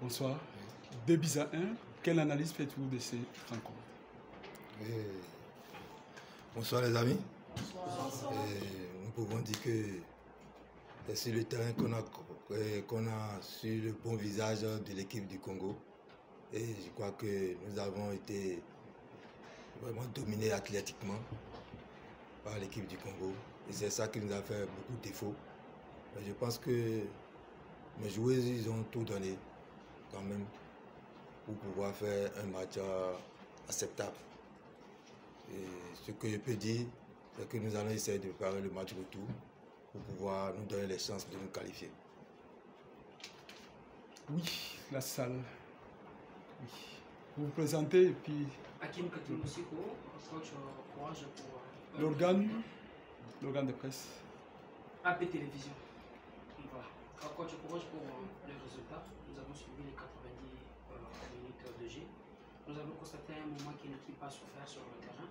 Bonsoir. 2-1. Quelle analyse faites-vous de ces rencontres? Bonsoir les amis. Bonsoir. Nous pouvons dire que c'est sur le terrain qu'on a su le bon visage de l'équipe du Congo. Et je crois que nous avons été vraiment dominés athlétiquement par l'équipe du Congo. Et c'est ça qui nous a fait beaucoup de défauts. Mais je pense que mes joueurs, ils ont tout donné quand même pour pouvoir faire un match acceptable. Et ce que je peux dire, c'est que nous allons essayer de préparer le match retour pour pouvoir nous donner les chances de nous qualifier. Oui, la salle. Oui. Vous vous présentez et puis... Hakim Katouloussiko, coach Courage pour... L'organe de presse. AP Télévision. Voilà. Coach Courage pour les résultats. Nous avons suivi les 90 minutes de jeu. Nous avons constaté à un moment qu'une équipe a souffert sur le terrain.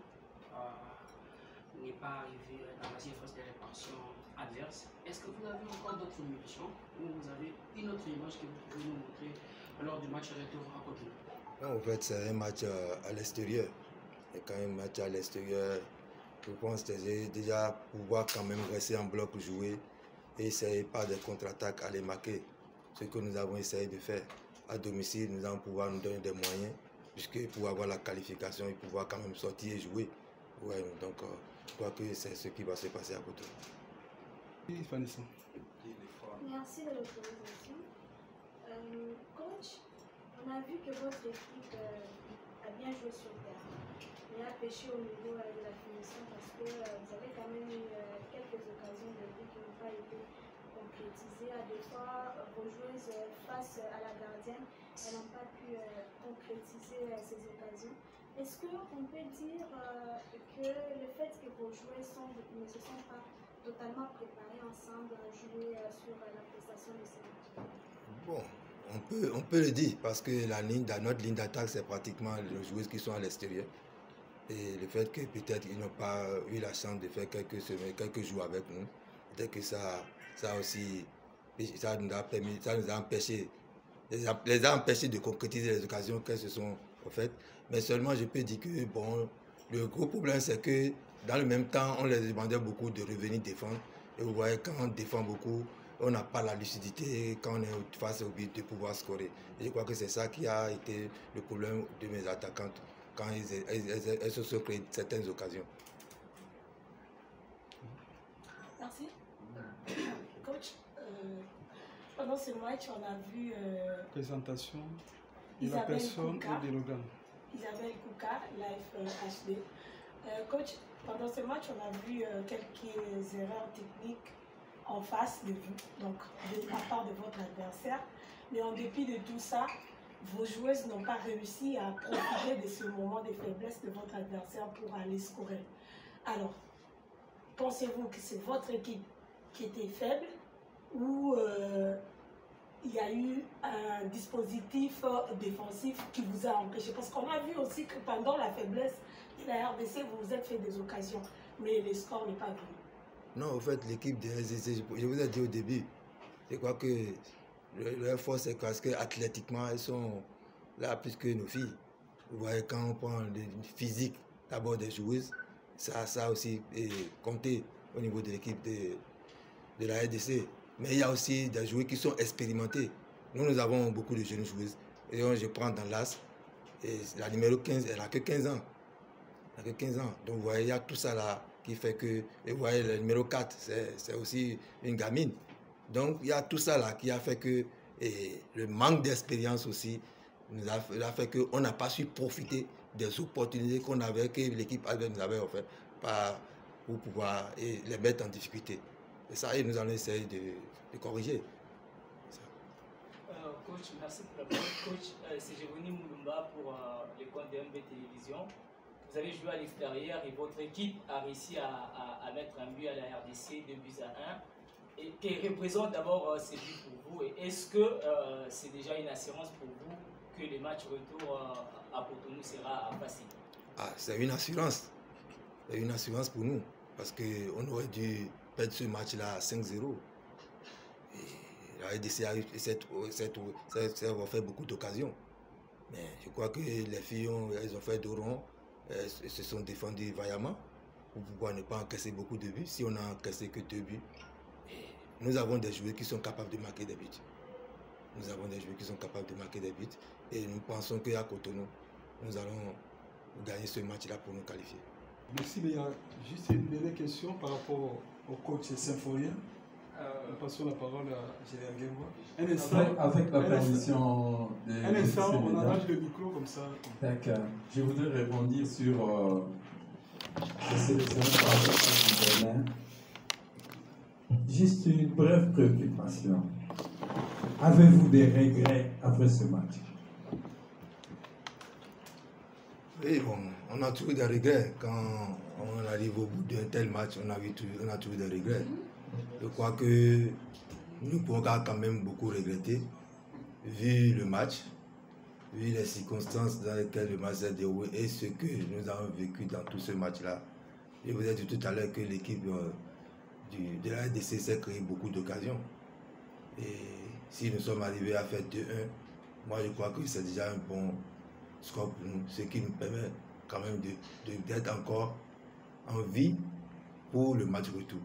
N'est pas arrivé dans la surface de réparation adverse. Est-ce que vous avez encore d'autres munitions ou vous avez une autre image que vous pouvez nous montrer lors du match retour à Cotonou? En fait, c'est un match à l'extérieur. Et quand même, un match à l'extérieur, je pense que c'est déjà pouvoir quand même rester en bloc, jouer et essayer par des contre-attaques à les marquer. Ce que nous avons essayé de faire à domicile, nous allons pouvoir nous donner des moyens, puisque pour avoir la qualification et pouvoir quand même sortir et jouer. Ouais, donc, je crois que c'est ce qui va se passer à Cotonou. Oui, Vanessa. Merci de l'autorisation. Coach, on a vu que votre équipe a bien joué sur le terrain, mais a péché au niveau de la finition parce que vous avez quand même eu quelques occasions de but qui n'ont pas été concrétisées. À des fois, vos joueuses face à la gardienne, elles n'ont pas pu concrétiser ces occasions. Est-ce qu'on peut dire que le fait que vos joueurs ne se sont pas totalement préparés ensemble à jouer sur la prestation de ces matchs? Bon, on peut le dire parce que notre ligne d'attaque, c'est pratiquement les joueuses qui sont à l'extérieur. Et le fait que peut-être ils n'ont pas eu la chance de faire quelques jours avec nous, peut-être que ça aussi, ça nous a empêché, les a empêchés de concrétiser les occasions qu'elles se sont faites. Mais seulement je peux dire que bon, le gros problème c'est que dans le même temps, on les demandait beaucoup de revenir défendre. Et vous voyez, quand on défend beaucoup, on n'a pas la lucidité quand on est face au but de pouvoir scorer. Et je crois que c'est ça qui a été le problème de mes attaquantes quand elles se sont créées certaines occasions. Merci. Coach, pendant ce match, on a vu Présentation de la personne et de l'organe. Isabelle Kouka, l'AFHD. Coach, pendant ce match, on a vu quelques erreurs techniques en face de vous, donc de la part de votre adversaire. Mais en dépit de tout ça, vos joueuses n'ont pas réussi à profiter de ce moment de faiblesse de votre adversaire pour aller scorer. Alors, pensez-vous que c'est votre équipe qui était faible ou il y a eu un dispositif défensif qui vous a empêché? Parce qu'on a vu aussi que pendant la faiblesse de la RDC, vous vous êtes fait des occasions, mais le score n'est pas venu. Non, en fait, l'équipe de RDC, je vous ai dit au début, je crois que leur force, c'est parce qu'athlétiquement, elles sont là plus que nos filles. Vous voyez, quand on prend le physique d'abord des joueuses, ça aussi compté au niveau de l'équipe de la RDC. Mais il y a aussi des joueurs qui sont expérimentés. Nous avons beaucoup de jeunes joueuses. Et je prends dans l'AS, et la numéro 15, elle n'a que 15 ans. Elle n'a que 15 ans. Donc vous voyez, il y a tout ça là qui fait que... Et vous voyez, le numéro 4, c'est aussi une gamine. Donc il y a tout ça là qui a fait que... Et le manque d'expérience aussi nous a fait qu'on n'a pas su profiter des opportunités qu'on avait, que l'équipe nous avait offert pour pouvoir les mettre en difficulté. Et ça, nous allons essayer de corriger. Coach, merci pour la parole. Coach, c'est Jérémy Moulumba pour les comptes de MB Télévision. Vous avez joué à l'extérieur et votre équipe a réussi à mettre un but à la RDC, 2-1, et qui représente d'abord ces buts pour vous. Et est-ce que c'est déjà une assurance pour vous que le match retour à Cotonou sera facile? Ah, c'est une assurance. C'est une assurance pour nous. Parce qu'on aurait dû perdre ce match-là à 5-0. Et la RDC a fait beaucoup d'occasions. Mais je crois que les filles elles ont fait deux ronds, elles se sont défendues vaillamment pour pouvoir ne pas encaisser beaucoup de buts. Si on a encaissé que 2 buts, nous avons des joueurs qui sont capables de marquer des buts. Nous avons des joueurs qui sont capables de marquer des buts et nous pensons qu'à Cotonou, nous allons gagner ce match-là pour nous qualifier. Merci, mais il y a juste une dernière question par rapport au coach symphorien. Nous passons la parole à Gérard Guéroua. Un instant, avec la permission de... Un instant, on arrange le micro comme ça. D'accord. Je voudrais rebondir sur la sélection par le Bénin. Juste une brève préoccupation. Avez-vous des regrets après ce match? Oui, bon, on a toujours des regrets. Quand on arrive au bout d'un tel match, on a toujours des regrets. Je crois que nous pouvons quand même beaucoup regretter, vu le match, vu les circonstances dans lesquelles le match s'est déroulé et ce que nous avons vécu dans tout ce match-là. Je vous ai dit tout à l'heure que l'équipe de la RDC s'est créé beaucoup d'occasions. Et si nous sommes arrivés à faire 2-1, moi je crois que c'est déjà un bon score pour nous, ce qui nous permet quand même d'être encore en vie pour le match retour.